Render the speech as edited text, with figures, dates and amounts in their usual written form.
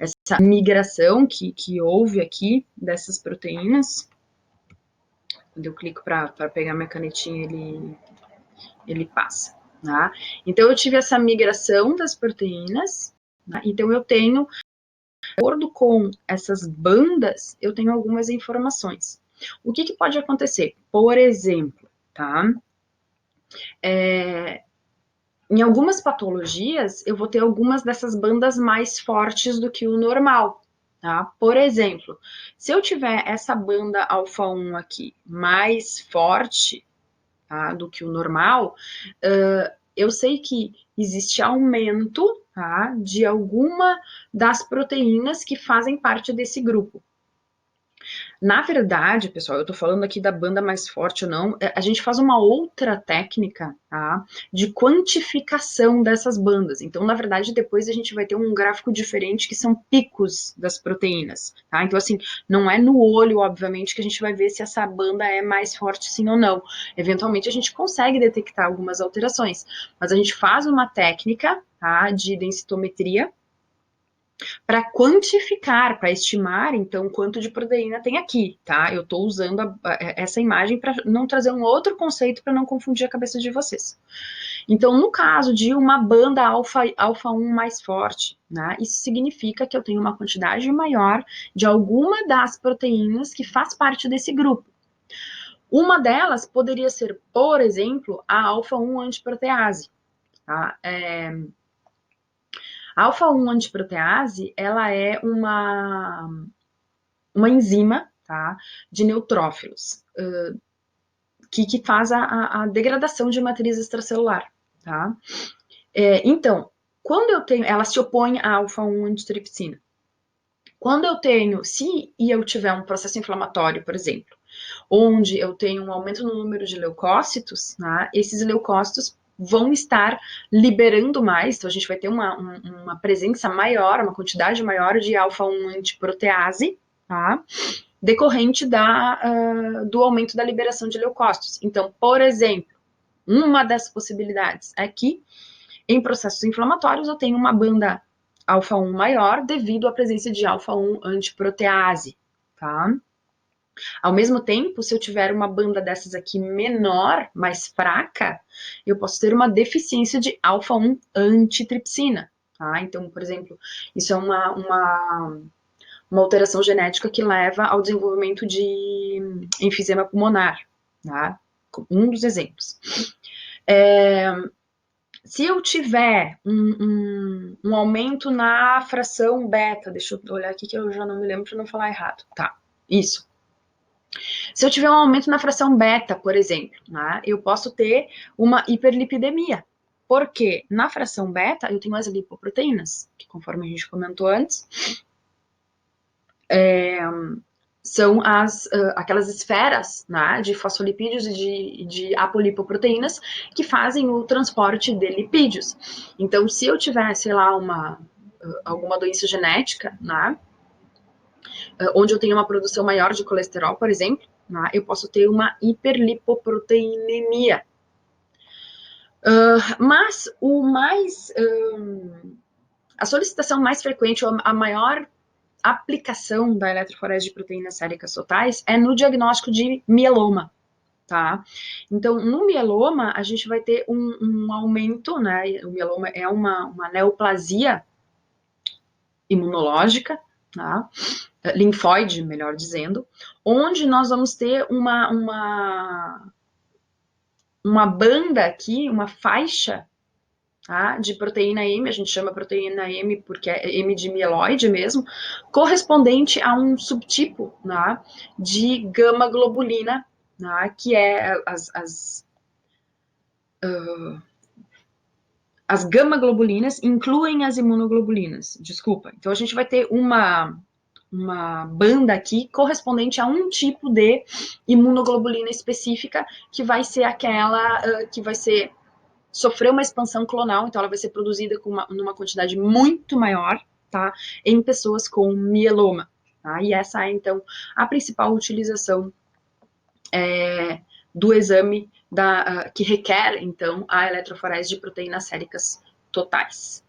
essa migração que houve aqui dessas proteínas. Quando eu clico para pegar minha canetinha, ele passa. Tá? Então, eu tive essa migração das proteínas, tá? Então eu tenho, de acordo com essas bandas, eu tenho algumas informações. O que pode acontecer? Por exemplo, tá? Em algumas patologias, eu vou ter algumas dessas bandas mais fortes do que o normal, tá? Por exemplo, se eu tiver essa banda alfa-1 aqui mais forte, tá, do que o normal, eu sei que existe aumento, tá, de alguma das proteínas que fazem parte desse grupo. Na verdade, pessoal, eu tô falando aqui da banda mais forte ou não, a gente faz uma outra técnica, tá, de quantificação dessas bandas. Então, na verdade, depois a gente vai ter um gráfico diferente que são picos das proteínas, tá? Então, assim, não é no olho, obviamente, que a gente vai ver se essa banda é mais forte sim ou não. Eventualmente, a gente consegue detectar algumas alterações, mas a gente faz uma técnica, tá, de densitometria, para quantificar, para estimar, então, quanto de proteína tem aqui, tá? Eu estou usando essa imagem para não trazer um outro conceito para não confundir a cabeça de vocês. Então, no caso de uma banda alfa-1 mais forte, né, isso significa que eu tenho uma quantidade maior de alguma das proteínas que faz parte desse grupo. Uma delas poderia ser, por exemplo, a alfa-1 antiprotease, tá? A alfa-1 antiprotease, ela é uma enzima, tá, de neutrófilos, que faz a degradação de matriz extracelular, tá? Então, quando eu tenho, ela se opõe à alfa-1 antitrypsina. Quando eu tenho, se eu tiver um processo inflamatório, por exemplo, onde eu tenho um aumento no número de leucócitos, tá, esses leucócitos vão estar liberando mais, então a gente vai ter uma presença maior, uma quantidade maior de alfa-1 antiprotease, tá? Decorrente do aumento da liberação de leucócitos. Então, por exemplo, uma das possibilidades é que em processos inflamatórios eu tenho uma banda alfa-1 maior devido à presença de alfa-1 antiprotease, tá? Ao mesmo tempo, se eu tiver uma banda dessas aqui menor, mais fraca, eu posso ter uma deficiência de alfa-1 antitripsina, tá? Então, por exemplo, isso é uma alteração genética que leva ao desenvolvimento de enfisema pulmonar, tá? Um dos exemplos. Se eu tiver um aumento na fração beta, deixa eu olhar aqui que eu já não me lembro para não falar errado, tá? Isso. Se eu tiver um aumento na fração beta, por exemplo, né, eu posso ter uma hiperlipidemia. Porque na fração beta eu tenho as lipoproteínas, que conforme a gente comentou antes, são aquelas esferas, né, de fosfolipídios e de apolipoproteínas que fazem o transporte de lipídios. Então, se eu tiver, sei lá, alguma doença genética, né, onde eu tenho uma produção maior de colesterol, por exemplo, né, eu posso ter uma hiperlipoproteinemia. Mas a solicitação mais frequente, a maior aplicação da eletroforese de proteínas séricas totais é no diagnóstico de mieloma, tá? Então, no mieloma, a gente vai ter um aumento, né? O mieloma é uma neoplasia imunológica, tá? Linfóide, melhor dizendo, onde nós vamos ter uma banda aqui, uma faixa, tá, de proteína M, a gente chama proteína M porque é M de mieloide mesmo, correspondente a um subtipo, né, de gama-globulina, né, que é as gama-globulinas incluem as imunoglobulinas, desculpa. Então a gente vai ter uma banda aqui correspondente a um tipo de imunoglobulina específica, que vai ser aquela que vai sofrer uma expansão clonal, então ela vai ser produzida numa quantidade muito maior, tá, em pessoas com mieloma, tá, e essa é, então, a principal utilização do exame que requer, então, a eletroforese de proteínas séricas totais.